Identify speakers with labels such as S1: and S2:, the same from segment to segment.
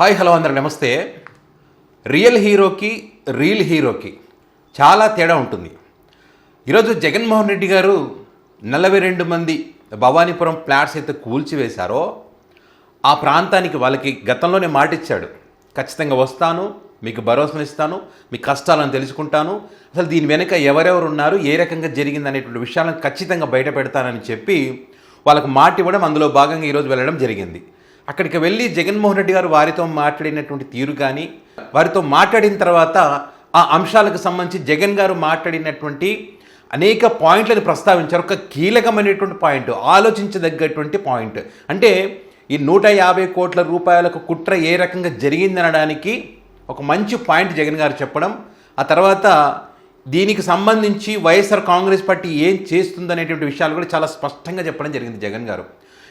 S1: Hi hello అందరూ నమస్తే. Real హీరోకి రీల్ హీరోకి చాలా తేడా ఉంటుంది. ఈరోజు జగన్మోహన్ రెడ్డి గారు 42 మంది భవానీపురం ఫ్లాట్స్ అయితే కూల్చివేశారో ఆ ప్రాంతానికి వాళ్ళకి గతంలోనే మాటిచ్చాడు, ఖచ్చితంగా వస్తాను, మీకు భరోసానిస్తాను, మీ కష్టాలను తెలుసుకుంటాను, అసలు దీని వెనుక ఎవరెవరు ఉన్నారు, ఏ రకంగా జరిగింది అనేటువంటి విషయాలను ఖచ్చితంగా బయట పెడతానని చెప్పి వాళ్ళకు మాట ఇవ్వడం, అందులో భాగంగా ఈరోజు వెళ్ళడం జరిగింది. అక్కడికి వెళ్ళి జగన్మోహన్ రెడ్డి గారు వారితో మాట్లాడినటువంటి తీరు కానీ, వారితో మాట్లాడిన తర్వాత ఆ అంశాలకు సంబంధించి జగన్ గారు మాట్లాడినటువంటి అనేక పాయింట్లను ప్రస్తావించారు. ఒక కీలకమైనటువంటి పాయింట్, ఆలోచించదగ్గటువంటి పాయింట్. అంటే ఈ 150 కోట్ల రూపాయలకు కుట్ర ఏ రకంగా జరిగిందనడానికి ఒక మంచి పాయింట్ జగన్ గారు చెప్పడం, ఆ తర్వాత దీనికి సంబంధించి వైఎస్ఆర్ కాంగ్రెస్ పార్టీ ఏం చేస్తుందనేటువంటి విషయాలు కూడా చాలా స్పష్టంగా చెప్పడం జరిగింది జగన్ గారు.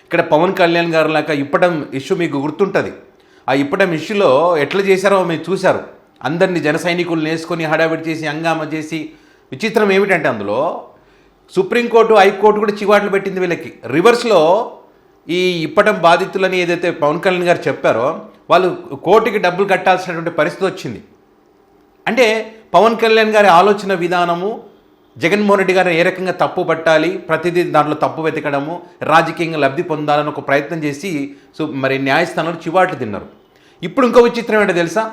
S1: ఇక్కడ పవన్ కళ్యాణ్ గారు లాగా ఇప్పటం ఇష్యూ మీకు గుర్తుంటుంది. ఆ ఇప్పటం ఇష్యూలో ఎట్లా చేశారో మీరు చూశారు. అందరినీ జన సైనికులను వేసుకొని హడావిడి చేసి హంగామా చేసి, విచిత్రం ఏమిటంటే అందులో సుప్రీంకోర్టు హైకోర్టు కూడా చివాట్లు పెట్టింది వీళ్ళకి. రివర్స్లో ఈ ఇప్పటం బాధితులని ఏదైతే పవన్ కళ్యాణ్ గారు చెప్పారో వాళ్ళు కోర్టుకి డబ్బులు కట్టాల్సినటువంటి పరిస్థితి వచ్చింది. అంటే పవన్ కళ్యాణ్ గారి ఆలోచన విధానము, జగన్మోహన్ రెడ్డి గారు ఏ రకంగా తప్పు పట్టాలి, ప్రతిదీ దాంట్లో తప్పు వెతకడము, రాజకీయంగా లబ్ధి పొందాలని ఒక ప్రయత్నం చేసి మరి న్యాయస్థానంలో చివాట్లు తిన్నారు. ఇప్పుడు ఇంకో విచిత్రం ఏంటో తెలుసా,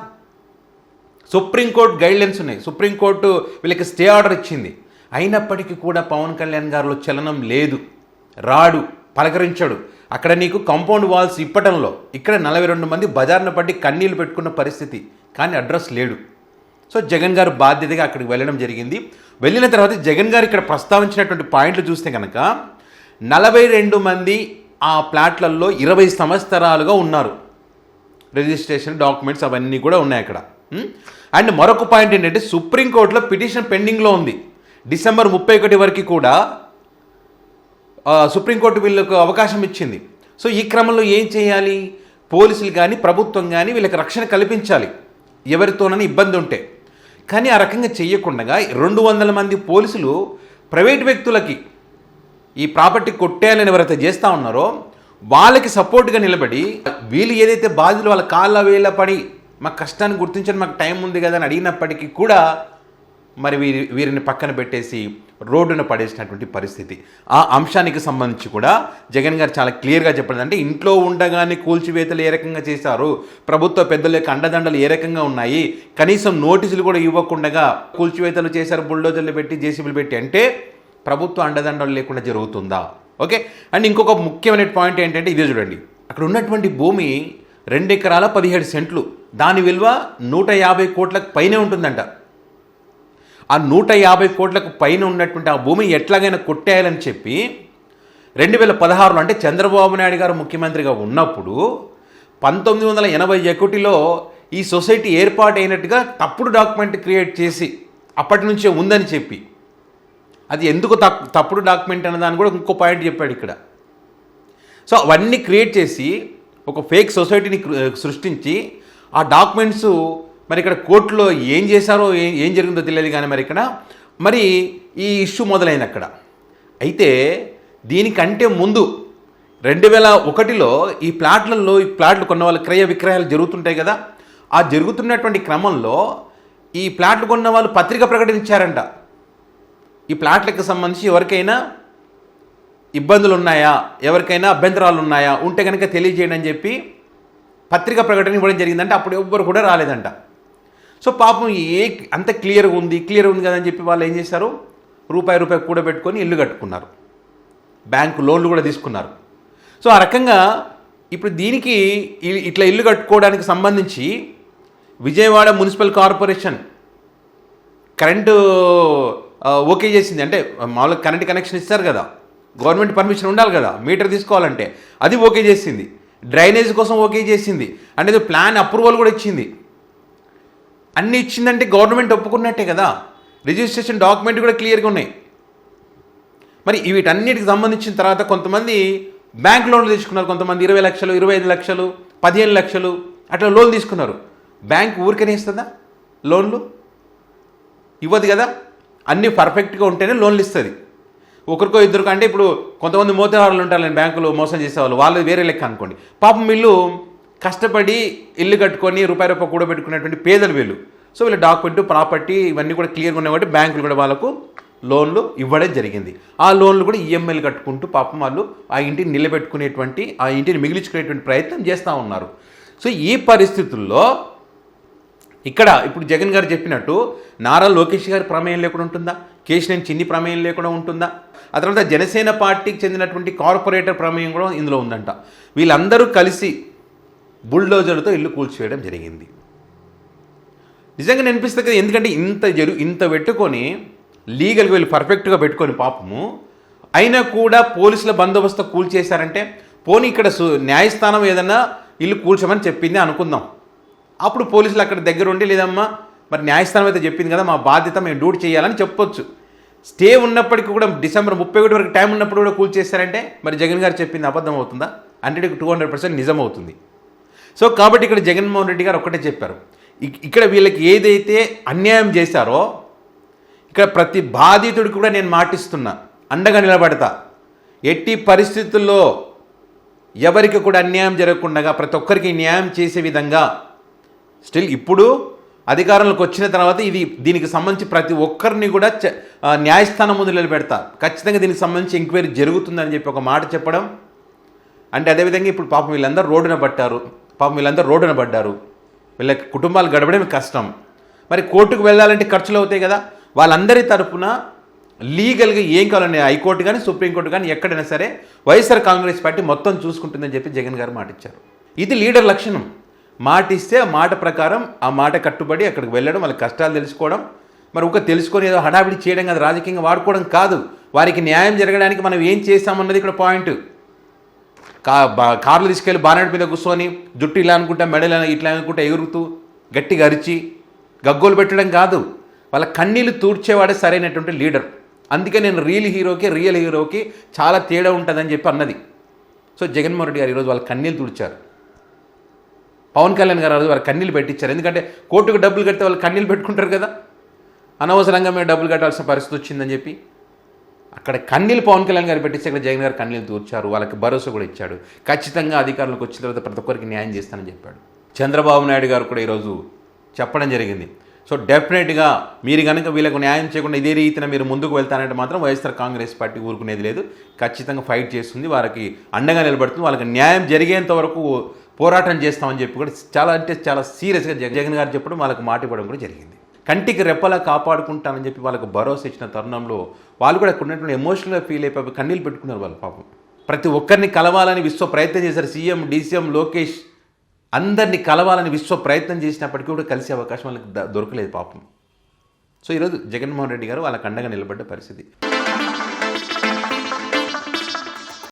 S1: సుప్రీంకోర్టు గైడ్లైన్స్ ఉన్నాయి, సుప్రీంకోర్టు వీళ్ళకి స్టే ఆర్డర్ ఇచ్చింది. అయినప్పటికీ కూడా పవన్ కళ్యాణ్ గారిలో చలనం లేదు, రాడు, పలకరించాడు. అక్కడ నీకు కాంపౌండ్ వాల్స్ ఇప్పటంలో ఇక్కడ 42 మంది బజార్న పడి కన్నీళ్లు పెట్టుకున్న పరిస్థితి, కానీ అడ్రస్ లేడు. సో జగన్ గారు బాధ్యతగా అక్కడికి వెళ్ళడం జరిగింది. వెళ్ళిన తర్వాత జగన్ గారు ఇక్కడ ప్రస్తావించినటువంటి పాయింట్లు చూస్తే కనుక 42 మంది ఆ ప్లాట్లలో 20 సంవత్సరాలుగా ఉన్నారు, రిజిస్ట్రేషన్ డాక్యుమెంట్స్ అవన్నీ కూడా ఉన్నాయి అక్కడ. అండ్ మరొక పాయింట్ ఏంటంటే సుప్రీంకోర్టులో పిటిషన్ పెండింగ్లో ఉంది. డిసెంబర్ 31 వరకు కూడా సుప్రీంకోర్టు వీళ్ళకు అవకాశం ఇచ్చింది. సో ఈ క్రమంలో ఏం చేయాలి, పోలీసులు కానీ ప్రభుత్వం కానీ వీళ్ళకి రక్షణ కల్పించాలి ఎవరితోనని ఇబ్బంది ఉంటే. కానీ ఆ రకంగా చేయకుండా 200 మంది పోలీసులు ప్రైవేట్ వ్యక్తులకి ఈ ప్రాపర్టీ కొట్టేయాలని ఎవరైతే చేస్తూ ఉన్నారో వాళ్ళకి సపోర్ట్గా నిలబడి, వీళ్ళు ఏదైతే బాధ్యులు వాళ్ళ కాళ్ళ వేళ్ళ పడి మా కష్టాన్ని గుర్తించండి, మాకు టైం ఉంది కదా అని అడిగినప్పటికీ కూడా మరి వీరిని పక్కన పెట్టేసి రోడ్డున పడేసినటువంటి పరిస్థితి. ఆ అంశానికి సంబంధించి కూడా జగన్ గారు చాలా క్లియర్గా చెప్పడం, అంటే ఇంట్లో ఉండగానే కూల్చివేతలు ఏ రకంగా చేశారు, ప్రభుత్వ పెద్దల యొక్క అండదండలు ఏ రకంగా ఉన్నాయి, కనీసం నోటీసులు కూడా ఇవ్వకుండా కూల్చివేతలు చేశారు, బుల్డోజర్లు పెట్టి జేసీబీలు పెట్టి, అంటే ప్రభుత్వ అండదండలు లేకుండా జరుగుతుందా? ఓకే. అండ్ ఇంకొక ముఖ్యమైన పాయింట్ ఏంటంటే ఇదే చూడండి, అక్కడ ఉన్నటువంటి భూమి 2 ఎకరాల 17 సెంట్లు, దాని విలువ 150 కోట్లకు పైనే ఉంటుందంట. ఆ 150 కోట్లకు పైన ఉన్నటువంటి ఆ భూమిని ఎట్లాగైనా కొట్టేయాలని చెప్పి 2016లో, అంటే చంద్రబాబు నాయుడు గారు ముఖ్యమంత్రిగా ఉన్నప్పుడు 1981లో ఈ సొసైటీ ఏర్పాటు అయినట్టుగా తప్పుడు డాక్యుమెంట్ క్రియేట్ చేసి అప్పటి నుంచే ఉందని చెప్పి, అది ఎందుకు తప్పుడు డాక్యుమెంట్ అన్నదాన్ని కూడా ఇంకో పాయింట్ చెప్పాడు ఇక్కడ. సో అవన్నీ క్రియేట్ చేసి ఒక ఫేక్ సొసైటీని సృష్టించి ఆ డాక్యుమెంట్స్ మరి ఇక్కడ కోర్టులో ఏం చేశారో ఏం జరిగిందో తెలియదు. కానీ మరి ఇక్కడ మరి ఈ ఇష్యూ మొదలైంది అక్కడ. అయితే దీనికంటే ముందు 2001లో ఈ ప్లాట్లు కొన్న వాళ్ళ క్రయ విక్రయాలు జరుగుతుంటాయి కదా, ఆ జరుగుతున్నటువంటి క్రమంలో ఈ ప్లాట్లు కొన్న వాళ్ళు పత్రిక ప్రకటించారంట, ఈ ప్లాట్లకు సంబంధించి ఎవరికైనా ఇబ్బందులు ఉన్నాయా, ఎవరికైనా అభ్యంతరాలు ఉన్నాయా, ఉంటే కనుక తెలియజేయండి అని చెప్పి పత్రిక ప్రకటన ఇవ్వడం జరిగిందంటే అప్పుడు ఎవ్వరు కూడా రాలేదంట. సో పాపం అంత క్లియర్గా ఉంది కదని చెప్పి వాళ్ళు ఏం చేశారు, రూపాయి కూడబెట్టుకొని ఇల్లు కట్టుకున్నారు, బ్యాంకు లోన్లు కూడా తీసుకున్నారు. సో ఆ రకంగా ఇప్పుడు దీనికి ఇట్లా ఇల్లు కట్టుకోవడానికి సంబంధించి Vijayawada municipal corporation current okay చేసింది. అంటే మామూలుగా కరెంట్ కనెక్షన్ ఇస్తారు కదా, గవర్నమెంట్ పర్మిషన్ ఉండాలి కదా మీటర్ తీసుకోవాలంటే, అది ఓకే చేసింది. డ్రైనేజ్ కోసం ఓకే చేసింది, అనేది ప్లాన్ అప్రూవల్ కూడా ఇచ్చింది. అన్నీ ఇచ్చిందంటే గవర్నమెంట్ ఒప్పుకున్నట్టే కదా, రిజిస్ట్రేషన్ డాక్యుమెంట్ కూడా క్లియర్గా ఉన్నాయి. మరి వీటన్నిటికి సంబంధించిన తర్వాత కొంతమంది బ్యాంక్ లోన్లు తీసుకున్నారు, కొంతమంది 20 లక్షలు, 25 లక్షలు, 15 లక్షలు అట్లా లోన్లు తీసుకున్నారు. బ్యాంక్ ఊరికనే ఇస్తుందా లోన్లు? ఇవ్వదు కదా, అన్నీ పర్ఫెక్ట్గా ఉంటేనే లోన్లు ఇస్తుంది. ఒకరికో ఇద్దరికో, అంటే ఇప్పుడు కొంతమంది మోతహారులు ఉంటారు బ్యాంకులో మోసం చేసేవాళ్ళు, వాళ్ళు వేరే లెక్క అనుకోండి. పాపం వీళ్ళు కష్టపడి ఇల్లు కట్టుకొని రూపాయి కూడబెట్టుకునేటువంటి పేదలు వీళ్ళు. సో వీళ్ళ డాక్యుమెంట్ ప్రాపర్టీ ఇవన్నీ కూడా క్లియర్గా ఉన్నాయి కాబట్టి బ్యాంకులు కూడా వాళ్ళకు లోన్లు ఇవ్వడం జరిగింది. ఆ లోన్లు కూడా ఈఎంఐలు కట్టుకుంటూ పాపం వాళ్ళు ఆ ఇంటిని నిలబెట్టుకునేటువంటి ఆ ఇంటిని మిగిలించుకునేటువంటి ప్రయత్నం చేస్తూ ఉన్నారు. సో ఈ పరిస్థితుల్లో ఇక్కడ ఇప్పుడు జగన్ గారు చెప్పినట్టు నారా లోకేష్ గారి ప్రమేయం లేకుండా ఉంటుందా, కేశినేని చిన్ని ప్రమేయం లేకుండా ఉంటుందా, ఆ తర్వాత జనసేన పార్టీకి చెందినటువంటి కార్పొరేటర్ ప్రమేయం కూడా ఇందులో ఉందంట. వీళ్ళందరూ కలిసి బుల్డోజర్తో ఇల్లు కూల్చివేయడం జరిగింది. నిజంగా అనిపిస్తుంది కదా, ఎందుకంటే ఇంత పెట్టుకొని లీగల్గా వీళ్ళు పర్ఫెక్ట్గా పెట్టుకొని పాపము అయినా కూడా పోలీసుల బందోబస్తు కూల్చేశారంటే పోనీ ఇక్కడ న్యాయస్థానం ఏదన్నా ఇల్లు కూల్చమని చెప్పింది అనుకుందాం. అప్పుడు పోలీసులు అక్కడ దగ్గర ఉండి లేదమ్మా మరి న్యాయస్థానం అయితే చెప్పింది కదా, మా బాధ్యత మేము డ్యూటీ చేయాలని చెప్పొచ్చు. స్టే ఉన్నప్పటికీ కూడా డిసెంబర్ 31 వరకు టైం ఉన్నప్పుడు కూడా కూల్చేశారంటే మరి జగన్ గారు చెప్పింది అబద్ధం అవుతుందా? 200% నిజం అవుతుంది. సో కాబట్టి ఇక్కడ జగన్మోహన్ రెడ్డి గారు ఒక్కటే చెప్పారు, ఇక్కడ వీళ్ళకి ఏదైతే అన్యాయం చేశారో ఇక్కడ ప్రతి బాధితుడికి కూడా నేను మాటిస్తున్నా, అండగా నిలబడతా. ఎట్టి పరిస్థితుల్లో ఎవరికి కూడా అన్యాయం జరగకుండా ప్రతి ఒక్కరికి న్యాయం చేసే విధంగా స్టిల్ ఇప్పుడు అధికారంలోకి వచ్చిన తర్వాత దీనికి సంబంధించి ప్రతి ఒక్కరిని కూడా న్యాయస్థానం ముందు నిలబెడతా, ఖచ్చితంగా దీనికి సంబంధించి ఎంక్వైరీ జరుగుతుందని చెప్పి ఒక మాట చెప్పడం. అంటే అదేవిధంగా ఇప్పుడు పాపం వీళ్ళందరూ రోడ్డున పడ్డారు, వీళ్ళ కుటుంబాలు గడపడం కష్టం. మరి కోర్టుకు వెళ్ళాలంటే ఖర్చులు అవుతాయి కదా, వాళ్ళందరి తరఫున లీగల్గా ఏం కావాలని హైకోర్టు కానీ సుప్రీంకోర్టు కానీ ఎక్కడైనా సరే వైఎస్ఆర్ కాంగ్రెస్ పార్టీ మొత్తం చూసుకుంటుందని చెప్పి జగన్ గారు మాట ఇచ్చారు. ఇది లీడర్ లక్షణం. మాట ఇస్తే ఆ మాట ప్రకారం ఆ మాట కట్టుబడి అక్కడికి వెళ్ళడం, వాళ్ళ కష్టాలు తెలుసుకోవడం, మరి ఒక తెలుసుకొని ఏదో హడావిడి చేయడం కాదు, రాజకీయంగా వాడుకోవడం కాదు. వారికి న్యాయం జరగడానికి మనం ఏం చేస్తామన్నది ఇక్కడ పాయింట్. కార్లు తీసుకెళ్ళి బానెట్ మీద కూర్చొని జుట్టు ఇలా అనుకుంటా మెడలు ఇట్లా అనుకుంటా ఎగురుతూ గట్టిగా అరిచి గగ్గోలు పెట్టడం కాదు, వాళ్ళ కన్నీళ్ళు తూడ్చేవాడే సరైనటువంటి లీడర్. అందుకే నేను రియల్ హీరోకి చాలా తేడా ఉంటుందని చెప్పి అన్నది. సో జగన్మోహన్ రెడ్డి గారు ఈరోజు వాళ్ళ కన్నీళ్ళు తుడిచారు. పవన్ కళ్యాణ్ గారు వాళ్ళ కన్నీళ్ళు పెట్టించారు. ఎందుకంటే కోర్టుకు డబ్బులు కడితే వాళ్ళు కన్నీళ్ళు పెట్టుకుంటారు కదా, అనవసరంగా మేము డబ్బులు కట్టాల్సిన పరిస్థితి వచ్చిందని చెప్పి అక్కడ కన్నీళ్ళు పవన్ కళ్యాణ్ గారు పెట్టించి ఇక్కడ జగన్ గారు కన్నీళ్ళు తూర్చారు. వాళ్ళకి భరోసా కూడా ఇచ్చాడు, ఖచ్చితంగా అధికారంలోకి వచ్చిన తర్వాత ప్రతి ఒక్కరికి న్యాయం చేస్తానని చెప్పాడు. చంద్రబాబు నాయుడు గారు కూడా ఈరోజు చెప్పడం జరిగింది. సో డెఫినెట్గా మీరు కనుక వీళ్ళకు న్యాయం చేయకుండా ఇదే రీతిన మీరు ముందుకు వెళ్తానంటే మాత్రం వైఎస్ఆర్ కాంగ్రెస్ పార్టీ ఊరుకునేది లేదు, ఖచ్చితంగా ఫైట్ చేస్తుంది, వారికి అండగా నిలబడుతుంది, వాళ్ళకి న్యాయం జరిగేంత వరకు పోరాటం చేస్తామని చెప్పి కూడా చాలా సీరియస్గా జగన్ గారు చెప్పడం, వాళ్ళకి మాట ఇవ్వడం కూడా జరిగింది. కంటికి రెప్పలా కాపాడుకుంటానని చెప్పి వాళ్ళకు భరోసా ఇచ్చిన తరుణంలో వాళ్ళు కూడా ఉన్నటువంటి ఎమోషనల్గా ఫీల్ అయిపోయి కన్నీళ్ళు పెట్టుకున్నారు. వాళ్ళు పాపం ప్రతి ఒక్కరిని కలవాలని విశ్వ ప్రయత్నం చేశారు. సీఎం, డీసీఎం, లోకేష్ అందరినీ కలవాలని విశ్వ ప్రయత్నం చేసినప్పటికీ కూడా కలిసే అవకాశం వాళ్ళకి దొరకలేదు పాపం. సో ఈరోజు జగన్మోహన్ రెడ్డి గారు వాళ్ళకి అండగా నిలబడ్డ పరిస్థితి.